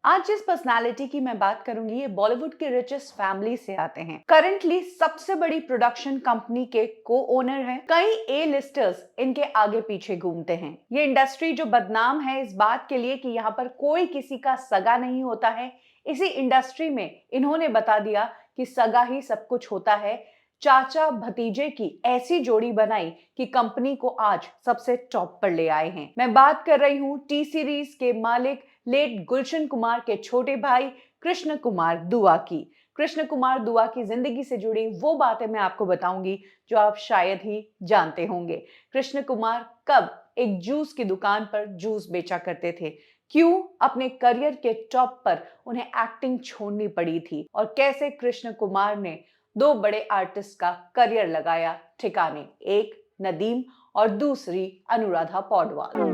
आज जिस पर्सनालिटी की मैं बात करूंगी ये बॉलीवुड के रिचेस्ट फैमिली से आते हैं। करंटली सबसे बड़ी प्रोडक्शन कंपनी के को ओनर हैं। कई ए लिस्टर्स इनके आगे पीछे घूमते हैं। ये इंडस्ट्री जो बदनाम है इस बात के लिए कि यहाँ पर कोई किसी का सगा नहीं होता है, इसी इंडस्ट्री में इन्होंने बता दिया कि सगा ही सब कुछ होता है। चाचा भतीजे की ऐसी जोड़ी बनाई कि कंपनी को आज सबसे टॉप पर ले आए हैं। मैं बात कर रही हूँ टी सीरीज के मालिक लेट गुलशन कुमार के छोटे भाई कृष्ण कुमार दुआ की। कृष्ण कुमार दुआ की जिंदगी से जुड़ी वो बातें मैं आपको बताऊंगी जो आप शायद ही जानते होंगे। कृष्ण कुमार कब एक जूस की दुकान पर जूस बेचा करते थे, क्यों अपने करियर के टॉप पर उन्हें एक्टिंग छोड़नी पड़ी थी और कैसे कृष्ण कुमार ने दो बड़े आर्टिस्ट का करियर लगाया ठिकाने, एक नदीम और दूसरी अनुराधा पौडवाल।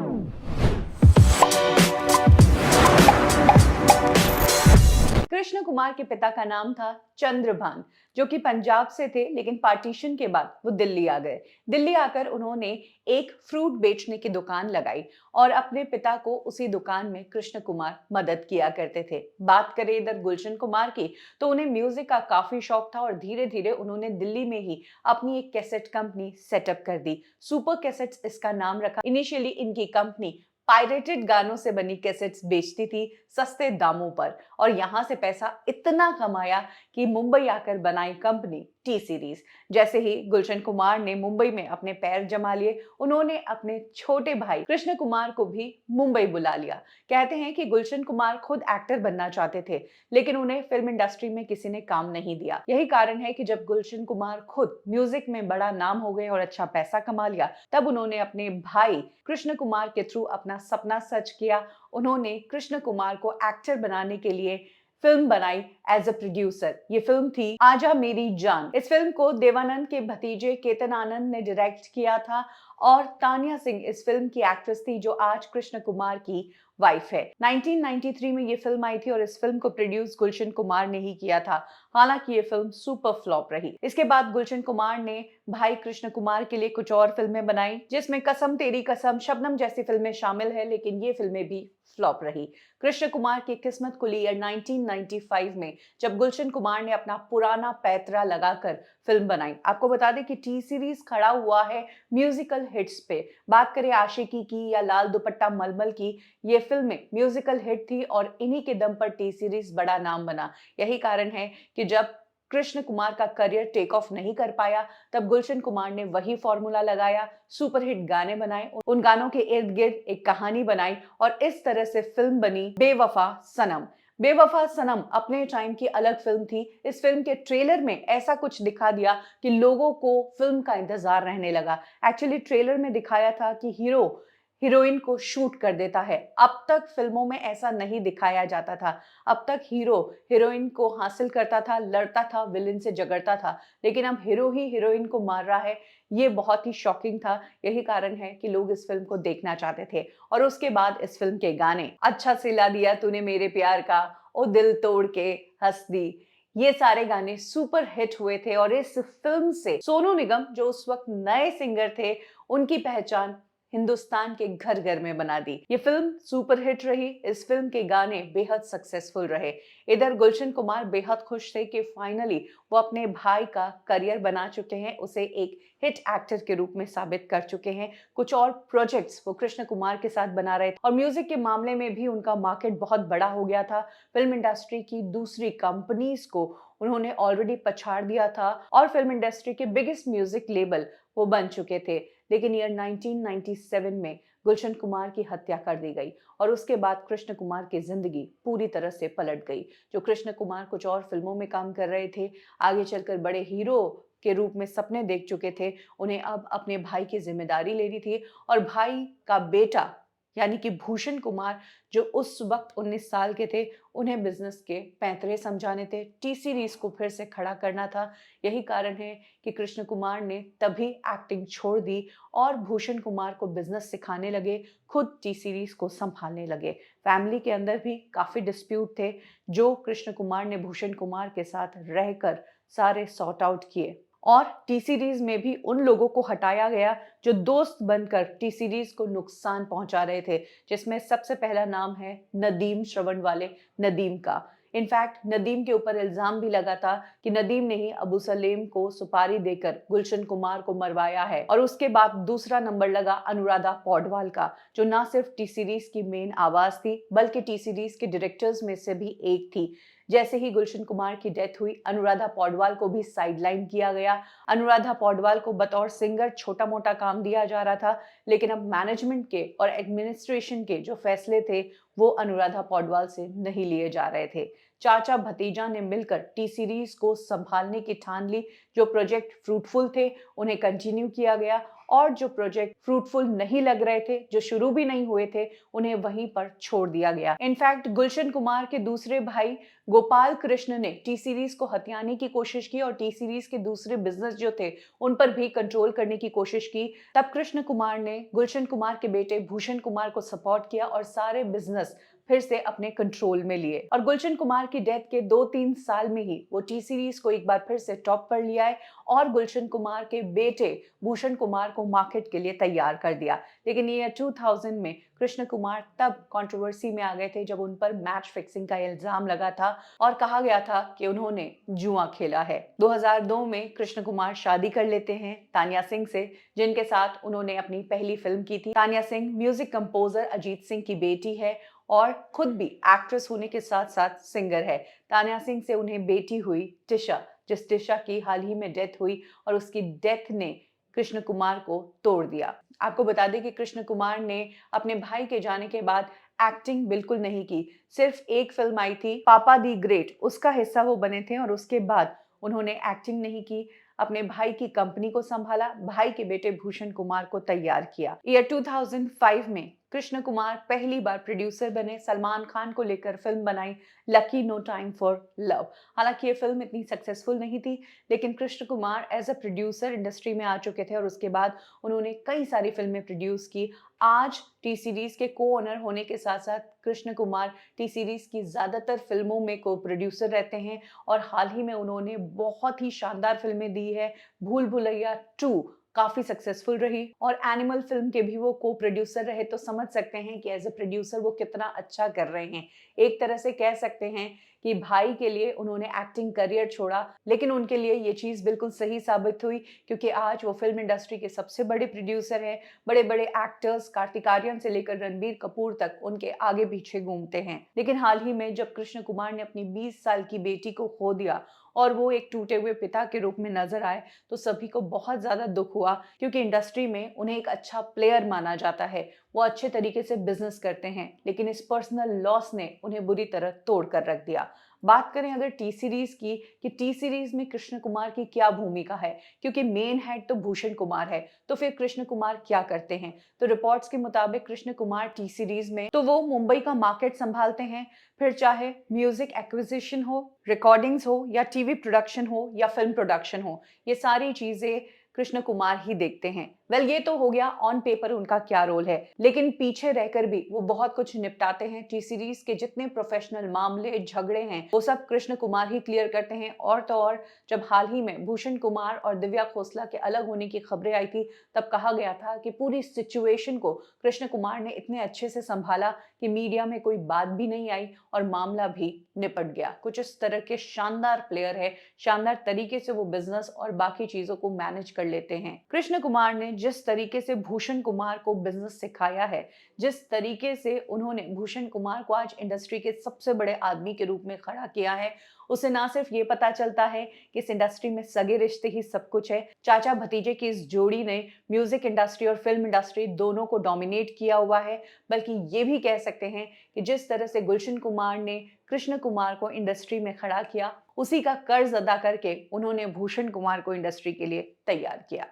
कृष्ण कुमार के पिता का नाम था चंद्रभान, जो कि पंजाब से थे, लेकिन पार्टीशन के बाद वो दिल्ली आ गए। दिल्ली आकर उन्होंने एक फ्रूट बेचने की दुकान लगाई और अपने पिता को उसी दुकान में कृष्ण कुमार मदद किया करते थे। बात करें इधर गुलशन कुमार की, तो उन्हें म्यूजिक का काफी शौक था और धीरे धीरे उन्होंने दिल्ली में ही अपनी एक कैसेट कंपनी सेटअप कर दी। सुपर कैसेट्स इसका नाम रखा। इनिशियली इनकी कंपनी पायरेटेड गानों से बनी कैसेट्स बेचती थी सस्ते दामों पर, और यहां से पैसा इतना कमाया कि मुंबई आकर बनाई कंपनी टी सीरीज। जैसे ही गुलशन कुमार ने मुंबई में अपने पैर जमा लिए, उन्होंने अपने छोटे भाई कृष्ण कुमार को भी मुंबई बुला लिया। कहते हैं कि गुलशन कुमार खुद एक्टर बनना चाहते थे, लेकिन उन्हें फिल्म इंडस्ट्री में किसी ने काम नहीं दिया। यही कारण है कि जब गुलशन कुमार खुद म्यूजिक में बड़ा नाम हो गए और अच्छा पैसा कमा लिया, तब उन्होंने अपने भाई कृष्ण कुमार के थ्रू अपना सपना सच किया। उन्होंने कृष्ण कुमार को एक्टर बनाने के लिए फिल्म बनाई एज अ प्रोड्यूसर। ये फिल्म थी आजा मेरी जान। इस फिल्म को देवानंद के भतीजे केतन आनंद ने डायरेक्ट किया था और तानिया सिंह इस फिल्म की एक्ट्रेस थी, जो आज कृष्ण कुमार की वाइफ है। 1993 में ये फिल्म आई थी और इस फिल्म को प्रोड्यूस गुलशन कुमार ने ही किया था। हालांकि ये फिल्म सुपर फ्लॉप रही। इसके बाद गुलशन कुमार ने भाई कृष्ण कुमार के लिए कुछ और फिल्में बनाई, जिसमें कसम तेरी कसम, शबनम जैसी फिल्में शामिल है, लेकिन ये फिल्में भी फ्लॉप रही। कृष्ण कुमार की किस्मत खुली ईयर 1995 में, जब गुलशन कुमार ने अपना पुराना पैतरा लगाकर फिल्म बनाई। आपको बता दें कि टी सीरीज खड़ा हुआ है म्यूजिकल हिट्स पे। बात करें आशिकी की या लाल दुपट्टा मलमल की, ये फिल्में म्यूजिकल हिट थी और इन्हीं के दम पर टी सीरीज बड़ा नाम बना। यही कारण है कि जब कृष्ण कुमार का करियर टेक ऑफ नहीं कर पाया, तब गुलशन कुमार ने वही फॉर्मूला लगाया, सुपरहिट गाने बनाए, उन गानों के इर्द गिर्द एक कहानी बनाई और इस तरह से फिल्म बनी बेवफा सनम। बेवफा सनम अपने टाइम की अलग फिल्म थी। इस फिल्म के ट्रेलर में ऐसा कुछ दिखा दिया कि लोगों को फिल्म का इंतजार रहने लगा। एक्चुअली ट्रेलर में दिखाया था कि हीरो हीरोइन को शूट कर देता है। अब तक फिल्मों में ऐसा नहीं दिखाया जाता था। अब तक हीरो हीरोइन को हासिल करता था, लड़ता था, विलेन से झगड़ता था, लेकिन अब हीरो ही हीरोइन को मार रहा है। ये बहुत ही शॉकिंग था। यही कारण है कि लोग इस फिल्म को देखना चाहते थे। और उसके बाद इस फिल्म के गाने, अच्छा सिला दिया तूने मेरे प्यार का, ओ दिल तोड़ के हंस दी, ये सारे गाने सुपर हिट हुए थे। और इस फिल्म से सोनू निगम, जो उस वक्त नए सिंगर थे, उनकी पहचान हिंदुस्तान के घर घर में बना दी। ये फिल्म सुपरहिट रही। इस फिल्म के गाने बेहद सक्सेसफुल रहे। इधर गुलशन कुमार बेहद खुश थे कि फाइनली वो अपने भाई का करियर बना चुके हैं, उसे एक हिट एक्टर के रूप में साबित कर चुके हैं। कुछ और प्रोजेक्ट्स वो कृष्ण कुमार के साथ बना रहे थे और म्यूजिक के मामले में भी उनका मार्केट बहुत बड़ा हो गया था। फिल्म इंडस्ट्री की दूसरी कंपनीज को उन्होंने ऑलरेडी पछाड़ दिया था और फिल्म इंडस्ट्री के बिगेस्ट म्यूजिक लेबल वो बन चुके थे। लेकिन ईयर 1997 में गुलशन कुमार की हत्या कर दी गई और उसके बाद कृष्ण कुमार की जिंदगी पूरी तरह से पलट गई। जो कृष्ण कुमार कुछ और फिल्मों में काम कर रहे थे, आगे चलकर बड़े हीरो के रूप में सपने देख चुके थे, उन्हें अब अपने भाई की जिम्मेदारी लेनी थी। और भाई का बेटा यानी कि भूषण कुमार, जो उस वक्त 19 साल के थे, उन्हें बिजनेस के पैंतरे समझाने थे, टी सीरीज को फिर से खड़ा करना था। यही कारण है कि कृष्ण कुमार ने तभी एक्टिंग छोड़ दी और भूषण कुमार को बिजनेस सिखाने लगे, खुद टी सीरीज को संभालने लगे। फैमिली के अंदर भी काफी डिस्प्यूट थे, जो कृष्ण कुमार ने भूषण कुमार के साथ रहकर सारे सॉर्ट आउट किए और टी सीरीज में भी उन लोगों को हटाया गया जो दोस्त बनकर टी सीरीज को नुकसान पहुंचा रहे थे, जिसमें सबसे पहला नाम है नदीम श्रवण वाले नदीम का। इनफैक्ट नदीम के ऊपर इल्जाम भी लगा था कि नदीम ने ही अबू सलेम को सुपारी देकर गुलशन कुमार को मरवाया है। और उसके बाद दूसरा नंबर लगा अनुराधा पौडवाल का, जो ना सिर्फ टी सीरीज की मेन आवाज थी बल्कि टी सीरीज के डायरेक्टर्स में से भी एक थी। जैसे ही गुलशन कुमार की डेथ हुई, अनुराधा पौडवाल को भी साइडलाइन किया गया। अनुराधा पौडवाल को बतौर सिंगर छोटा मोटा काम दिया जा रहा था, लेकिन अब मैनेजमेंट के और एडमिनिस्ट्रेशन के जो फैसले थे वो अनुराधा पौडवाल से नहीं लिए जा रहे थे। चाचा भतीजा ने मिलकर टी सीरीज को संभालने की ठान ली। जो प्रोजेक्ट फ्रूटफुल थे उन्हें कंटिन्यू किया गया, और जो प्रोजेक्ट फ्रूटफुल नहीं लग रहे थे, जो शुरू भी नहीं हुए थे, उन्हें वहीं पर छोड़ दिया गया। इनफैक्ट गुलशन कुमार के दूसरे भाई गोपाल कृष्ण ने टी सीरीज को हथियाने की कोशिश की और टी सीरीज के दूसरे बिजनेस जो थे उन पर भी कंट्रोल करने की कोशिश की। तब कृष्ण कुमार ने गुलशन कुमार के बेटे भूषण कुमार को सपोर्ट किया और सारे बिजनेस फिर से अपने कंट्रोल में लिए। और गुलशन कुमार की डेथ के 2-3 साल में ही वो टी सीरीज को एक बार फिर से टॉप पर लिया है और गुलशन कुमार के बेटे भूषण कुमार को मार्केट के लिए तैयार कर दिया। लेकिन ईयर 2000 में कृष्ण कुमार तब कंट्रोवर्सी में आ गए थे जब उन पर मैच फिक्सिंग का इल्जाम लगा था और कहा गया था कि उन्होंने जुआ खेला है। 2002 में कृष्ण कुमार शादी कर लेते हैं तानिया सिंह से, जिनके साथ उन्होंने अपनी पहली फिल्म की थी। तानिया सिंह म्यूजिक कंपोजर अजीत सिंह की बेटी है और खुद भी एक्ट्रेस होने के साथ साथ सिंगर है। तानिया सिंह से उन्हें बेटी हुई टिशा, जिस टिशा की हाल ही में डेथ हुई और उसकी डेथ ने कृष्ण कुमार को तोड़ दिया। आपको बता दें कि कृष्ण कुमार ने अपने भाई के जाने के बाद एक्टिंग बिल्कुल नहीं की। सिर्फ एक फिल्म आई थी पापा दी ग्रेट, उसका हिस्सा वो बने थे और उसके बाद उन्होंने एक्टिंग नहीं की। अपने भाई की कंपनी को संभाला, भाई के बेटे भूषण कुमार को तैयार किया। ईयर 2005 में कृष्ण कुमार पहली बार प्रोड्यूसर बने, सलमान खान को लेकर फिल्म बनाई lucky no time for love. हालांकि ये फिल्म इतनी सक्सेसफुल नहीं थी, लेकिन Krishna Kumar as a producer industry में आ चुके थे और उसके बाद उन्होंने कई सारी फिल्में प्रोड्यूस की। आज टी सीरीज के को ओनर होने के साथ साथ कृष्ण कुमार टी सीरीज की ज्यादातर फिल्मों में को प्रोड्यूसर रहते हैं और हाल ही में उन्होंने बहुत ही शानदार फिल्में दी है। भूल भुलैया 2 काफी सक्सेसफुल रही और एनिमल फिल्म के भी वो को प्रोड्यूसर रहे, तो समझ सकते हैं कि एज अ प्रोड्यूसर वो कितना अच्छा कर रहे हैं। एक तरह से कह सकते हैं कि भाई के लिए उन्होंने एक्टिंग करियर छोड़ा, लेकिन उनके लिए ये चीज बिल्कुल सही साबित हुई, क्योंकि आज वो फिल्म इंडस्ट्री के सबसे बड़े प्रोड्यूसर हैं। बड़े बड़े एक्टर्स कार्तिक आर्यन से लेकर रणबीर कपूर तक उनके आगे पीछे घूमते हैं। लेकिन हाल ही में जब कृष्ण कुमार ने अपनी 20 साल की बेटी को खो दिया और वो एक टूटे हुए पिता के रूप में नजर आए, तो सभी को बहुत ज्यादा दुख हुआ, क्योंकि इंडस्ट्री में उन्हें एक अच्छा प्लेयर माना जाता है, वो अच्छे तरीके से बिजनेस करते हैं, लेकिन इस पर्सनल लॉस ने उन्हें बुरी तरह तोड़ कर रख दिया। बात करें अगर टी सीरीज की, कि टी सीरीज में कृष्ण कुमार की क्या भूमिका है, क्योंकि मेन हेड तो भूषण कुमार है, तो फिर कृष्ण कुमार क्या करते हैं? तो रिपोर्ट्स के मुताबिक कृष्ण कुमार टी सीरीज में तो वो मुंबई का मार्केट संभालते हैं, फिर चाहे म्यूजिक एक्विजिशन हो, रिकॉर्डिंग्स हो या टीवी प्रोडक्शन हो या फिल्म प्रोडक्शन हो, ये सारी चीजें कृष्ण कुमार ही देखते हैं। ये तो हो गया ऑन पेपर उनका क्या रोल है, लेकिन पीछे रहकर भी वो बहुत कुछ निपटाते हैं। टी सीरीज के जितने प्रोफेशनल मामले झगड़े हैं वो सब कृष्ण कुमार ही क्लियर करते हैं। और तो और, जब हाल ही में भूषण कुमार और दिव्या खोसला के अलग होने की खबरें आई थी, तब कहा गया था कि पूरी सिचुएशन को कृष्ण कुमार ने इतने अच्छे से संभाला कि मीडिया में कोई बात भी नहीं आई और मामला भी निपट गया। कुछ इस तरह के शानदार प्लेयर है, शानदार तरीके से वो बिजनेस और बाकी चीजों को मैनेज कर लेते हैं। कृष्ण कुमार ने जिस तरीके से भूषण कुमार को बिजनेस सिखाया है, जिस तरीके से उन्होंने भूषण कुमार को आज इंडस्ट्री के सबसे बड़े आदमी के रूप में खड़ा किया है, उसे ना सिर्फ ये पता चलता है कि इस इंडस्ट्री में सगे रिश्ते ही सब कुछ है, चाचा भतीजे की इस जोड़ी ने म्यूजिक इंडस्ट्री और फिल्म इंडस्ट्री दोनों को डोमिनेट किया हुआ है, बल्कि ये भी कह सकते हैं कि जिस तरह से गुलशन कुमार ने कृष्ण कुमार को इंडस्ट्री में खड़ा किया, उसी का कर्ज अदा करके उन्होंने भूषण कुमार को इंडस्ट्री के लिए तैयार किया।